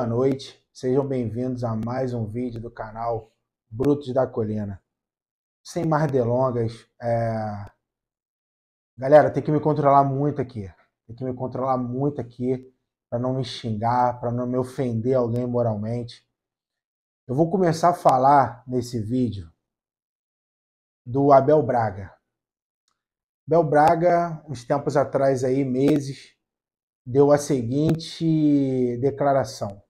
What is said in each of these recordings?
boa noite, sejam bem-vindos a mais um vídeo do canal Brutos da Colina. Sem mais delongas, galera, tem que me controlar muito aqui, para não me xingar, para não me ofender alguém moralmente. Eu vou começar a falar nesse vídeo do Abel Braga. Abel Braga, uns tempos atrás aí, meses, deu a seguinte declaração: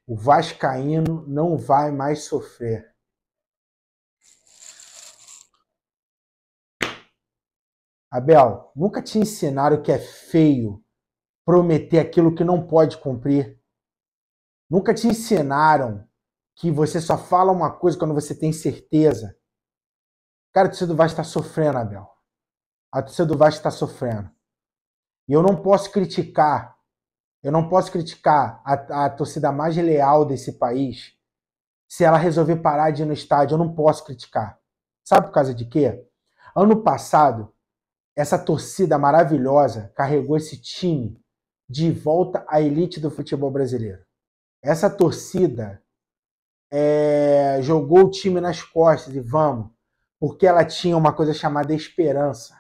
o vascaíno não vai mais sofrer. Abel, nunca te ensinaram que é feio prometer aquilo que não pode cumprir? Nunca te ensinaram que você só fala uma coisa quando você tem certeza? Cara, a torcida do Vasco está sofrendo, Abel. A torcida do Vasco está sofrendo. E eu não posso criticar a torcida mais leal desse país se ela resolver parar de ir no estádio. Eu não posso criticar. Sabe por causa de quê? Ano passado, essa torcida maravilhosa carregou esse time de volta à elite do futebol brasileiro. Essa torcida jogou o time nas costas e vamos, porque ela tinha uma coisa chamada esperança.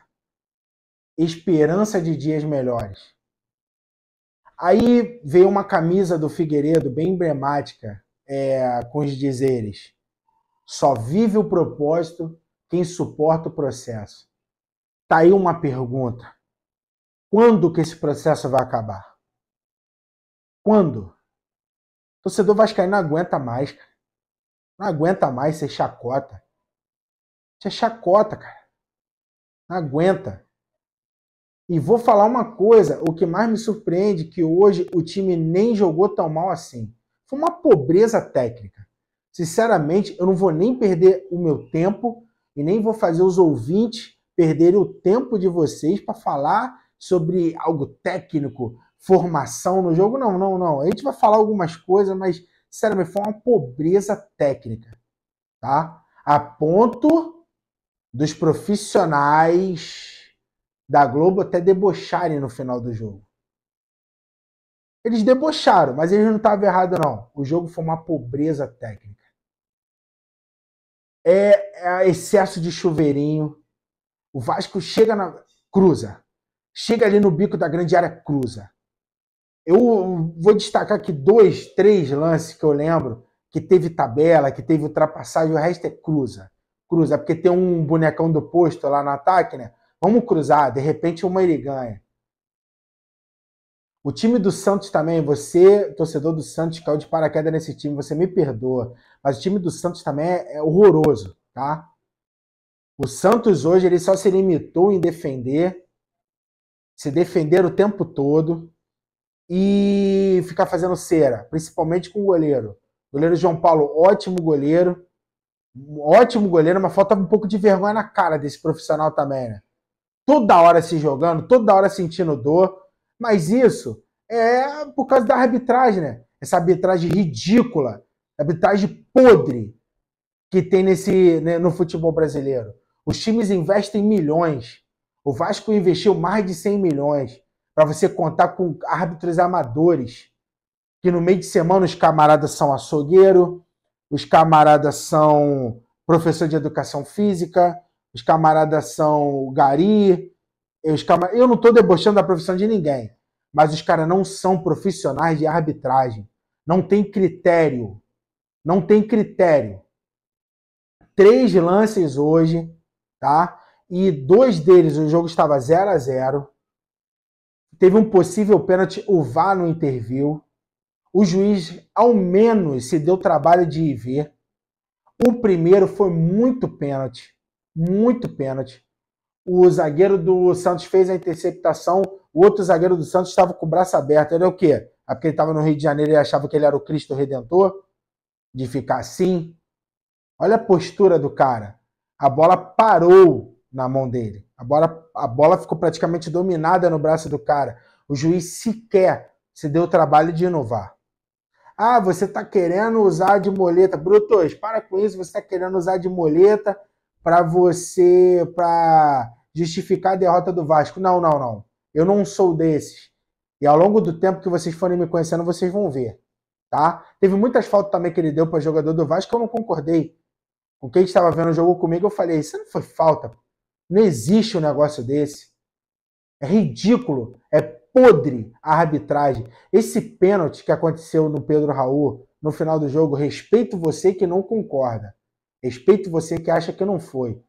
Esperança de dias melhores. Aí veio uma camisa do Figueiredo bem emblemática, com os dizeres: só vive o propósito quem suporta o processo. Tá aí uma pergunta: quando que esse processo vai acabar? Quando? O torcedor vascaíno não aguenta mais, cara. Não aguenta mais ser chacota. Isso é chacota, cara. Não aguenta. E vou falar uma coisa: o que mais me surpreende é que hoje o time nem jogou tão mal assim. Foi uma pobreza técnica. Sinceramente, eu não vou nem perder o meu tempo e nem vou fazer os ouvintes perderem o tempo de vocês para falar sobre algo técnico, formação no jogo. Não. A gente vai falar algumas coisas, mas, sinceramente, foi uma pobreza técnica, tá? A ponto dos profissionais da Globo até debocharem no final do jogo. Eles debocharam, mas eles não estavam errados, não. O jogo foi uma pobreza técnica. É excesso de chuveirinho. O Vasco cruza. Chega ali no bico da grande área, cruza. Eu vou destacar aqui 2, 3 lances que eu lembro, que teve tabela, que teve ultrapassagem, o resto é cruza. Cruza, porque tem um bonecão do posto lá no ataque, né? Vamos cruzar, de repente uma ele ganha. O time do Santos também, você, torcedor do Santos, caiu de paraquedas nesse time, você me perdoa, mas o time do Santos também é horroroso, tá? O Santos hoje ele só se limitou em se defender o tempo todo e ficar fazendo cera, principalmente com o goleiro. O goleiro João Paulo, ótimo goleiro, mas falta um pouco de vergonha na cara desse profissional também, né? Toda hora se jogando, toda hora sentindo dor, mas isso é por causa da arbitragem, né? Essa arbitragem ridícula, arbitragem podre que tem no futebol brasileiro. Os times investem milhões. O Vasco investiu mais de 100 milhões para você contar com árbitros amadores, que no meio de semana os camaradas são açougueiro, os camaradas são professor de educação física, os camaradas são gari. Eu não estou debochando da profissão de ninguém, mas os caras não são profissionais de arbitragem. Não tem critério. 3 lances hoje, tá? E 2 deles, o jogo estava 0-0. Teve um possível pênalti, o VAR não interviu. O juiz, ao menos, se deu trabalho de ir ver. O primeiro foi muito pênalti. Muito pênalti. O zagueiro do Santos fez a interceptação. O outro zagueiro do Santos estava com o braço aberto. Ele é o quê? É porque ele estava no Rio de Janeiro e achava que ele era o Cristo Redentor? De ficar assim? Olha a postura do cara. A bola parou na mão dele. A bola ficou praticamente dominada no braço do cara. O juiz sequer se deu o trabalho de inovar. Ah, você está querendo usar de moleta. Brutos, para com isso. Você está querendo usar de moleta para justificar a derrota do Vasco. Não. Eu não sou desses. E ao longo do tempo que vocês forem me conhecendo, vocês vão ver. tá? Teve muitas faltas também que ele deu para jogador do Vasco que eu não concordei. Com quem estava vendo o jogo comigo, eu falei, isso não foi falta. Não existe um negócio desse. É ridículo, é podre a arbitragem. Esse pênalti que aconteceu no Pedro Raul no final do jogo, respeito você que não concorda. Respeito você que acha que não foi.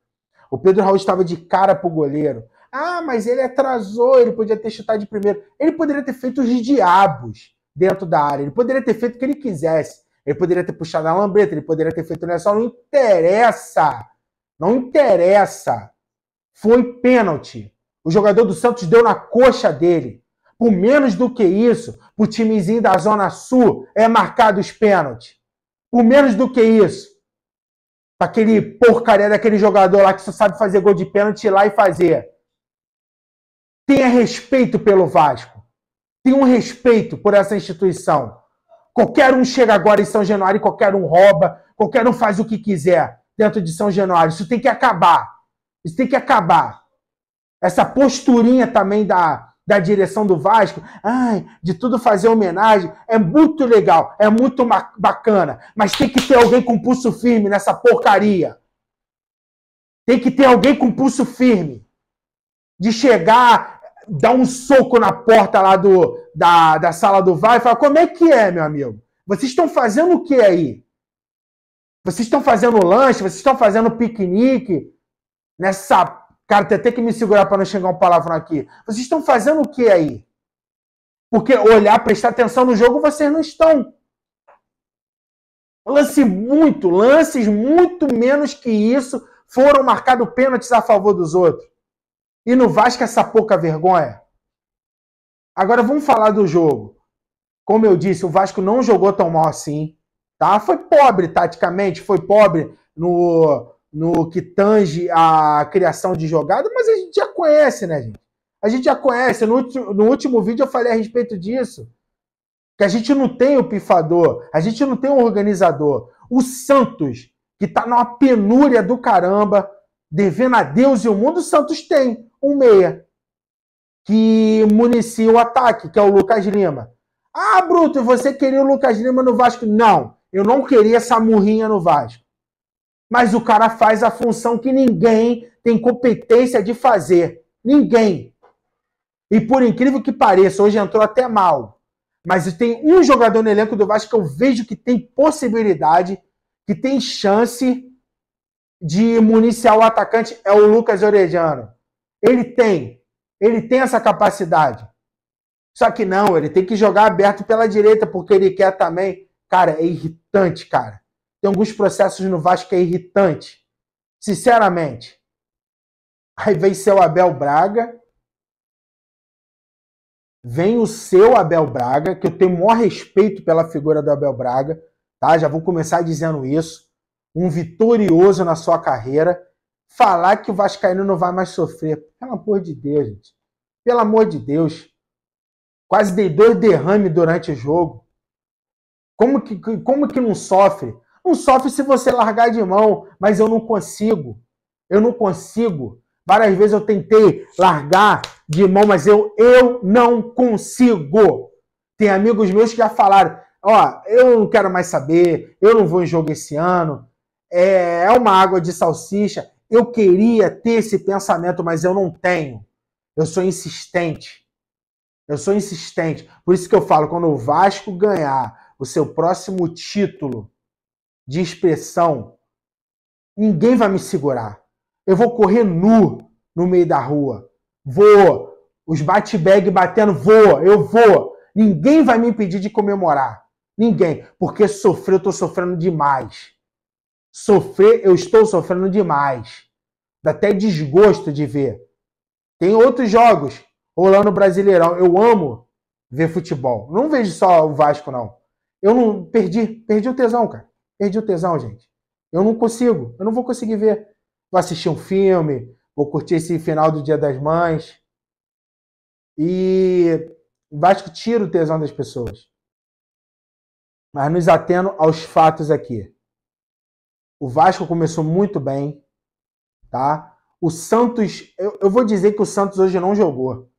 O Pedro Raul estava de cara pro goleiro. Ah, mas ele atrasou, ele podia ter chutado de primeiro. Ele poderia ter feito os diabos dentro da área. Ele poderia ter feito o que ele quisesse. Ele poderia ter puxado a lambreta, ele poderia ter feito o lençol. Não interessa. Não interessa. Foi pênalti. O jogador do Santos deu na coxa dele. Por menos do que isso, o timezinho da Zona Sul é marcado os pênaltis. Por menos do que isso. Aquele porcaria daquele jogador lá que só sabe fazer gol de pênalti, ir lá e fazer. Tenha respeito pelo Vasco. Tenha um respeito por essa instituição. Qualquer um chega agora em São Januário e qualquer um rouba, qualquer um faz o que quiser dentro de São Januário. Isso tem que acabar. Isso tem que acabar. Essa posturinha também da direção do Vasco, de tudo fazer homenagem, é muito legal, é muito bacana, mas tem que ter alguém com pulso firme nessa porcaria. Tem que ter alguém com pulso firme. De chegar, dar um soco na porta lá da sala do VAR e falar, como é que é, meu amigo? Vocês estão fazendo o que aí? Vocês estão fazendo lanche? Vocês estão fazendo piquenique? Nessa... Cara, tem até que me segurar para não xingar um palavrão aqui. Vocês estão fazendo o que aí? Porque olhar, prestar atenção no jogo, vocês não estão. Lances muito menos que isso, foram marcados pênaltis a favor dos outros. E no Vasco essa pouca vergonha. Agora vamos falar do jogo. Como eu disse, o Vasco não jogou tão mal assim. Tá? Foi pobre taticamente, foi pobre no que tange a criação de jogada, mas a gente já conhece, né, gente? A gente já conhece. No último vídeo eu falei a respeito disso. Que a gente não tem o pifador, a gente não tem o organizador. O Santos, que tá numa penúria do caramba, devendo a Deus e o mundo, o Santos tem um meia que municia o ataque, que é o Lucas Lima. Ah, Bruto, você queria o Lucas Lima no Vasco? Não, eu não queria essa murrinha no Vasco. Mas o cara faz a função que ninguém tem competência de fazer. Ninguém. E por incrível que pareça, hoje entrou até mal. Mas tem um jogador no elenco do Vasco que eu vejo que tem possibilidade, que tem chance de municiar o atacante, é o Lucas Orejano. Ele tem essa capacidade. Só que não, ele tem que jogar aberto pela direita, porque ele quer também. Cara, é irritante, cara. Tem alguns processos no Vasco que é irritante. Sinceramente. Aí vem seu Abel Braga. Vem o seu Abel Braga, que eu tenho o maior respeito pela figura do Abel Braga. Tá? Já vou começar dizendo isso. Um vitorioso na sua carreira. Falar que o vascaíno não vai mais sofrer. Pelo amor de Deus, gente. Pelo amor de Deus. Quase dei 2 derrames durante o jogo. Como que não sofre? Não sofre se você largar de mão, mas eu não consigo. Eu não consigo. Várias vezes eu tentei largar de mão, mas eu não consigo. Tem amigos meus que já falaram, eu não quero mais saber, eu não vou em jogo esse ano, é uma água de salsicha. Eu queria ter esse pensamento, mas eu não tenho. Eu sou insistente. Por isso que eu falo, quando o Vasco ganhar o seu próximo título de expressão, ninguém vai me segurar. Eu vou correr nu no meio da rua. Vou. Os bate-bag batendo, eu vou. Ninguém vai me impedir de comemorar. Ninguém. Porque sofrer, eu estou sofrendo demais. Eu estou sofrendo demais. Dá até desgosto de ver. Tem outros jogos rolando Brasileirão. Eu amo ver futebol. Não vejo só o Vasco, não. Eu não perdi o tesão, cara. Perdi o tesão, gente. Eu não consigo. Eu não vou conseguir ver. Vou assistir um filme, vou curtir esse final do Dia das Mães. E o Vasco tira o tesão das pessoas. Mas nos atendo aos fatos aqui. O Vasco começou muito bem, tá? O Santos, eu vou dizer que o Santos hoje não jogou.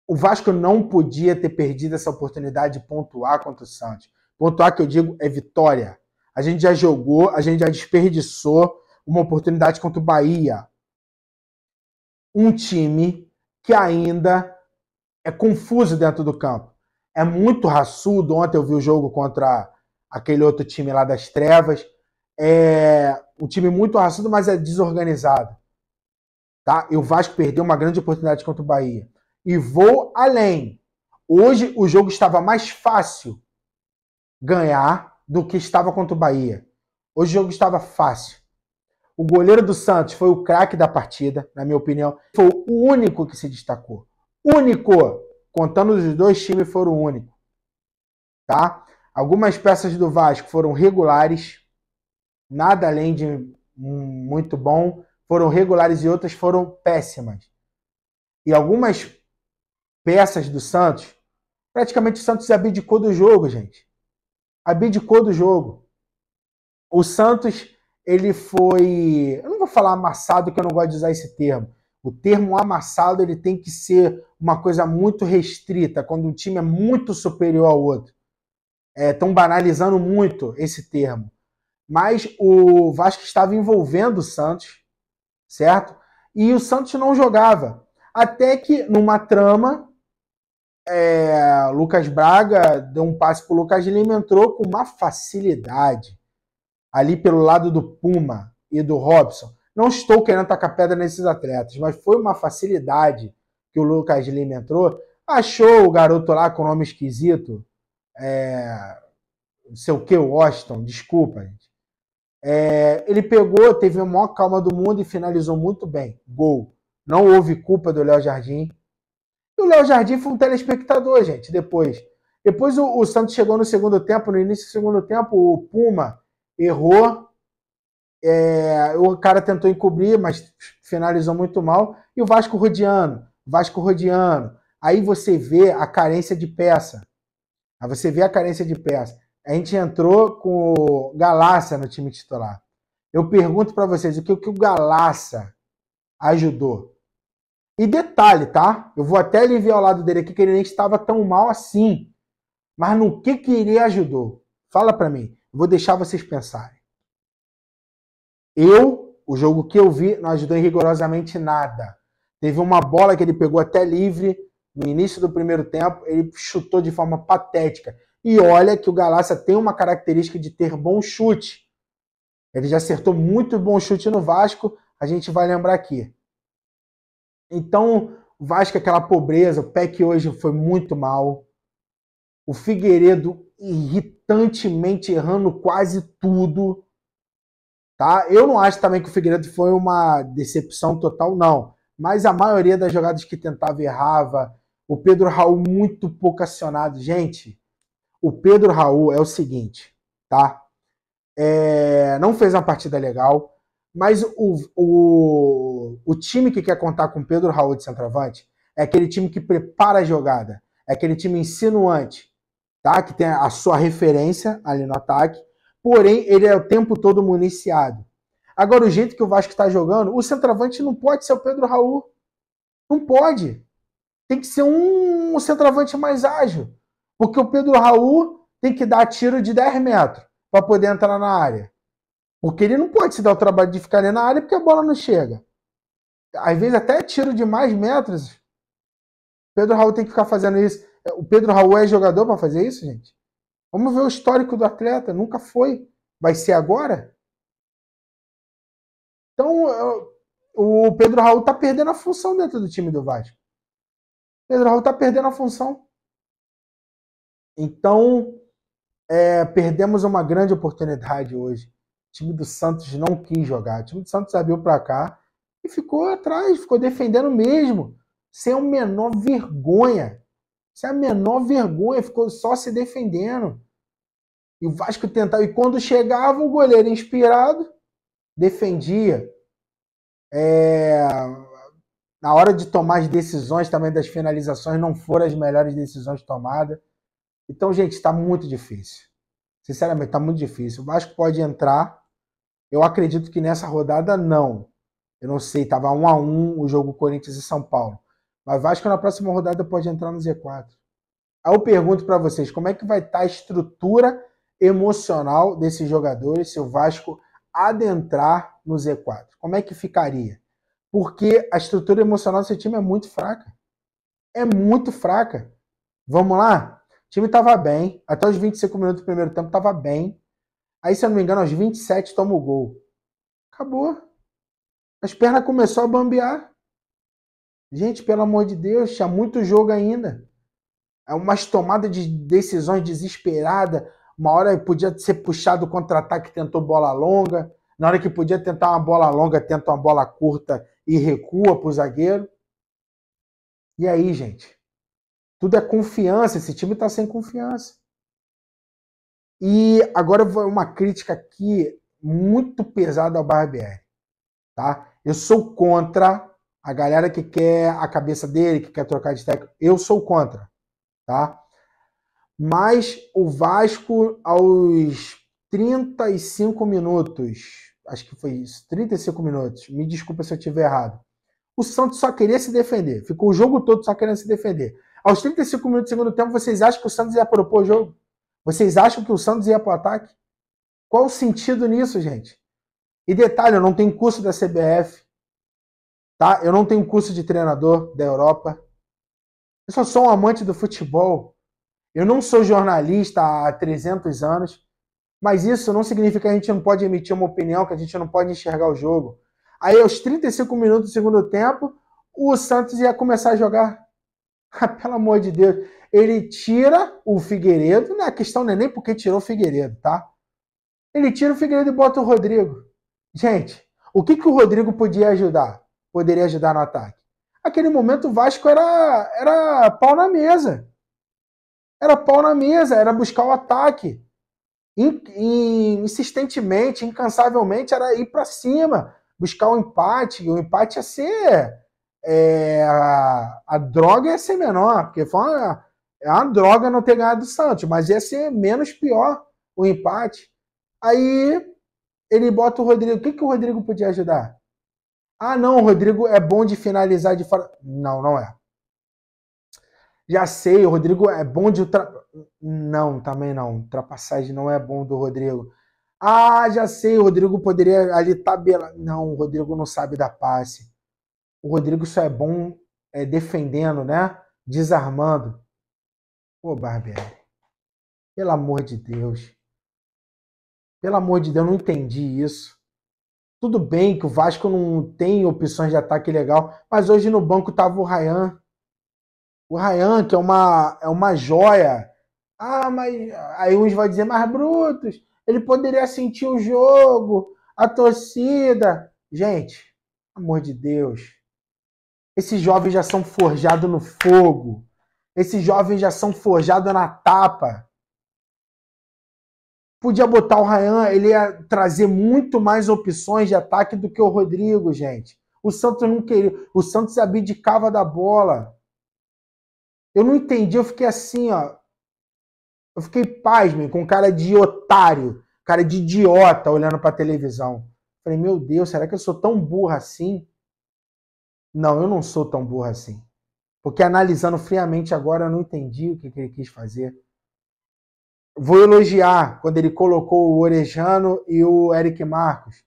O Vasco não podia ter perdido essa oportunidade de pontuar contra o Santos. Pontuar que eu digo é vitória. A gente já jogou, a gente já desperdiçou uma oportunidade contra o Bahia. Um time que ainda é confuso dentro do campo. É muito raçudo. Ontem eu vi o jogo contra aquele outro time lá das Trevas. É um time muito raçudo, mas é desorganizado. Tá? E o Vasco perdeu uma grande oportunidade contra o Bahia. E vou além. Hoje o jogo estava mais fácil ganhar do que estava contra o Bahia. Hoje o jogo estava fácil. O goleiro do Santos foi o craque da partida, na minha opinião. Foi o único que se destacou. Único! Contando os dois times, foram o único. Tá? Algumas peças do Vasco foram regulares, nada além de muito bom. Foram regulares e outras foram péssimas. E algumas peças do Santos, praticamente o Santos abdicou do jogo, gente. Abdicou do jogo. O Santos, ele foi... Eu não vou falar amassado, que eu não gosto de usar esse termo. O termo amassado, ele tem que ser uma coisa muito restrita, quando um time é muito superior ao outro. Estão banalizando muito esse termo. Mas o Vasco estava envolvendo o Santos, certo? E o Santos não jogava. Até que, numa trama, Lucas Braga deu um passe para o Lucas Lima, entrou com uma facilidade ali pelo lado do Puma e do Robson. Não estou querendo tacar pedra nesses atletas, mas foi uma facilidade que o Lucas Lima entrou. Achou o garoto lá com nome esquisito, não sei o que, o Washington, desculpa, gente. Ele pegou, teve a maior calma do mundo e finalizou muito bem. Gol. Não houve culpa do Léo Jardim. E o Léo Jardim foi um telespectador, gente, depois. Depois o Santos chegou no segundo tempo, no início do segundo tempo, o Puma errou. O cara tentou encobrir, mas finalizou muito mal. E o Vasco rodeando. Aí você vê a carência de peça. A gente entrou com o Galassa no time titular. Eu pergunto para vocês, o que o Galassa ajudou? E detalhe, tá? Eu vou até aliviar ao lado dele aqui, que ele nem estava tão mal assim. Mas no que ele ajudou? Fala para mim. Eu vou deixar vocês pensarem. O jogo que eu vi, não ajudou em rigorosamente nada. Teve uma bola que ele pegou até livre no início do primeiro tempo, ele chutou de forma patética. E olha que o Galassa tem uma característica de ter bom chute. Ele já acertou muito bom chute no Vasco, a gente vai lembrar aqui. Então, o Vasco, aquela pobreza, o PEC hoje foi muito mal. O Figueiredo irritantemente errando quase tudo. Tá? Eu não acho também que o Figueiredo foi uma decepção total, não. Mas a maioria das jogadas que tentava errava. O Pedro Raul muito pouco acionado. Gente, o Pedro Raul é o seguinte, tá? Não fez uma partida legal, mas o time que quer contar com o Pedro Raul de centroavante é aquele time que prepara a jogada, é aquele time insinuante, tá? Que tem a sua referência ali no ataque, porém ele é o tempo todo municiado. Agora, o jeito que o Vasco está jogando, o centroavante não pode ser o Pedro Raul. Não pode. Tem que ser um centroavante mais ágil. Porque o Pedro Raul tem que dar tiro de 10 metros para poder entrar na área. Porque ele não pode se dar o trabalho de ficar ali na área porque a bola não chega. Às vezes até tiro de mais metros. O Pedro Raul tem que ficar fazendo isso. O Pedro Raul é jogador para fazer isso, gente? Vamos ver o histórico do atleta. Nunca foi. Vai ser agora? Então, o Pedro Raul está perdendo a função dentro do time do Vasco. O Pedro Raul está perdendo a função. Então, perdemos uma grande oportunidade hoje. O time do Santos não quis jogar. O time do Santos abriu para cá e ficou atrás, ficou defendendo mesmo. Sem a menor vergonha. Sem a menor vergonha, ficou só se defendendo. E o Vasco tentava. E quando chegava, o goleiro inspirado defendia. Na hora de tomar as decisões também das finalizações, não foram as melhores decisões tomadas. Então, gente, está muito difícil. Sinceramente, está muito difícil. O Vasco pode entrar. Eu acredito que nessa rodada, não. Eu não sei, estava 1-1 o jogo Corinthians e São Paulo. Mas o Vasco na próxima rodada pode entrar no Z4. Aí eu pergunto para vocês, como é que vai estar a estrutura emocional desses jogadores se o Vasco adentrar no Z4? Como é que ficaria? Porque a estrutura emocional desse time é muito fraca. É muito fraca. Vamos lá? O time estava bem. Até os 25 minutos do primeiro tempo estava bem. Aí, se eu não me engano, aos 27 toma o gol. Acabou. As pernas começaram a bambear. Gente, pelo amor de Deus, tinha muito jogo ainda. É umas tomadas de decisões desesperadas. Uma hora podia ser puxado contra-ataque, tentou bola longa. Na hora que podia tentar uma bola longa, tenta uma bola curta e recua para o zagueiro. E aí, gente? Tudo é confiança. Esse time está sem confiança. E agora uma crítica aqui muito pesada ao Barbieri. Tá? Eu sou contra a galera que quer a cabeça dele, que quer trocar de técnico. Eu sou contra. Tá? Mas o Vasco, aos 35 minutos, acho que foi isso, 35 minutos, me desculpa se eu estiver errado, o Santos só queria se defender. Ficou o jogo todo só querendo se defender. Aos 35 minutos do segundo tempo, vocês acham que o Santos ia propor o jogo? Vocês acham que o Santos ia para o ataque? Qual o sentido nisso, gente? E detalhe, eu não tenho curso da CBF, tá? Eu não tenho curso de treinador da Europa. Eu só sou um amante do futebol. Eu não sou jornalista há 300 anos, mas isso não significa que a gente não pode emitir uma opinião, que a gente não pode enxergar o jogo. Aí, aos 35 minutos do segundo tempo, o Santos ia começar a jogar. Pelo amor de Deus. Ele tira o Figueiredo, a questão não é nem porque tirou o Figueiredo, tá? Ele tira o Figueiredo e bota o Rodrigo. Gente, o que o Rodrigo podia ajudar? Poderia ajudar no ataque. Naquele momento o Vasco era pau na mesa. Era pau na mesa, era buscar o ataque. Insistentemente, incansavelmente, era ir para cima, buscar o empate. O empate ia ser... a droga ia ser menor, porque foi uma droga não ter ganhado do Santos, mas ia ser menos pior o empate. Aí ele bota o Rodrigo. O que o Rodrigo podia ajudar? Ah, não, o Rodrigo é bom de finalizar de fora. Não, não é. Já sei, o Rodrigo é bom de Não, também não. Ultrapassagem não é bom do Rodrigo. Ah, já sei, o Rodrigo poderia ali tabelar. Não, o Rodrigo não sabe dar passe. O Rodrigo só é bom defendendo, né? Desarmando. Pô, Barbieri. Pelo amor de Deus. Pelo amor de Deus, eu não entendi isso. Tudo bem que o Vasco não tem opções de ataque legal, mas hoje no banco estava o Ryan. O Ryan, que é uma joia. Ah, mas aí uns vão dizer, mas Brutus, ele poderia sentir o jogo, a torcida. Gente, pelo amor de Deus. Esses jovens já são forjados no fogo. Esses jovens já são forjados na tapa. Podia botar o Ryan, ele ia trazer muito mais opções de ataque do que o Rodrigo, gente. O Santos não queria. O Santos abdicava da bola. Eu não entendi, eu fiquei assim, ó. Eu fiquei pasmo, com cara de otário, cara de idiota olhando pra televisão. Falei, meu Deus, será que eu sou tão burra assim? Não, eu não sou tão burra assim. Porque analisando friamente agora, eu não entendi o que ele quis fazer. Vou elogiar quando ele colocou o Orejano e o Eric Marcos.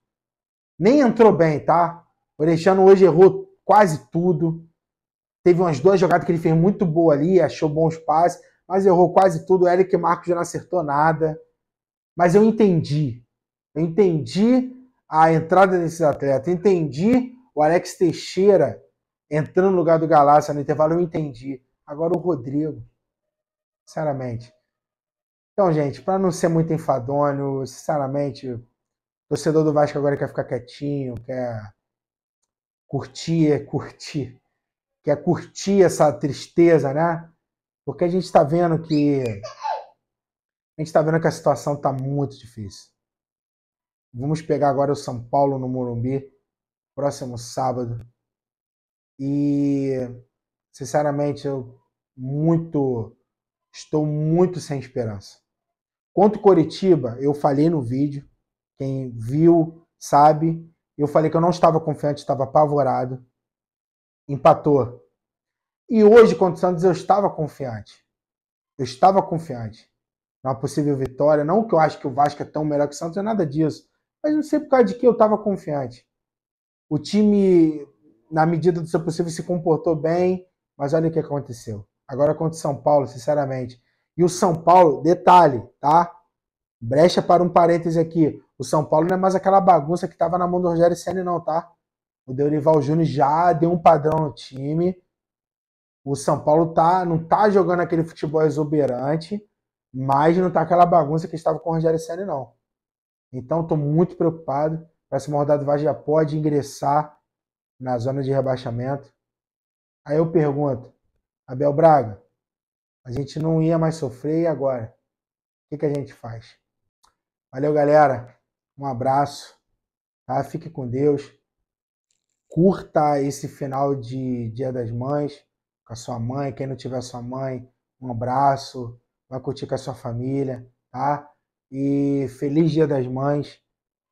Nem entrou bem, tá? O Orejano hoje errou quase tudo. Teve umas duas jogadas que ele fez muito boa ali, achou bons passes, mas errou quase tudo. O Eric Marcos já não acertou nada. Mas eu entendi. Eu entendi a entrada desses atletas. Eu entendi o Alex Teixeira entrando no lugar do Galácia no intervalo. Eu entendi. Agora o Rodrigo. Sinceramente. Então, gente, para não ser muito enfadonho, sinceramente, o torcedor do Vasco agora quer ficar quietinho, quer curtir, quer curtir essa tristeza, né? Porque a gente está vendo que a situação está muito difícil. Vamos pegar agora o São Paulo no Morumbi, próximo sábado. E, sinceramente, estou muito sem esperança. Contra o Coritiba, eu falei no vídeo, quem viu sabe, eu falei que eu não estava confiante, estava apavorado. Empatou. E hoje, contra o Santos, eu estava confiante. Eu estava confiante numa possível vitória. Não que eu acho que o Vasco é tão melhor que o Santos, não é nada disso. Mas não sei por causa de que eu estava confiante. O time, na medida do seu possível, se comportou bem, mas olha o que aconteceu. Agora contra o São Paulo, sinceramente. E o São Paulo, detalhe, tá? Brecha para um parêntese aqui. O São Paulo não é mais aquela bagunça que estava na mão do Rogério Ceni, não, tá? O Dorival Júnior já deu um padrão no time. O São Paulo não tá jogando aquele futebol exuberante, mas não tá aquela bagunça que estava com o Rogério Ceni, não. Então, estou muito preocupado. Próxima rodada o Vasco já pode ingressar na zona de rebaixamento. Aí eu pergunto, Abel Braga, a gente não ia mais sofrer e agora? O que a gente faz? Valeu, galera. Um abraço. Tá? Fique com Deus. Curta esse final de Dia das Mães com a sua mãe. Quem não tiver sua mãe, um abraço. Vai curtir com a sua família, tá? E feliz Dia das Mães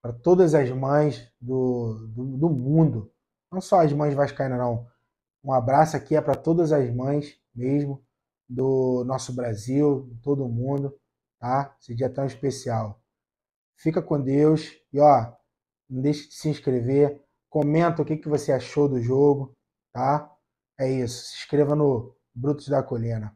para todas as mães do mundo. Não só as mães vascaínas, não. Um abraço aqui é para todas as mães mesmo do nosso Brasil, de todo mundo, tá? Esse dia tão especial. Fica com Deus e ó, não deixe de se inscrever, comenta o que você achou do jogo, tá? É isso. Se inscreva no Brutos da Colina.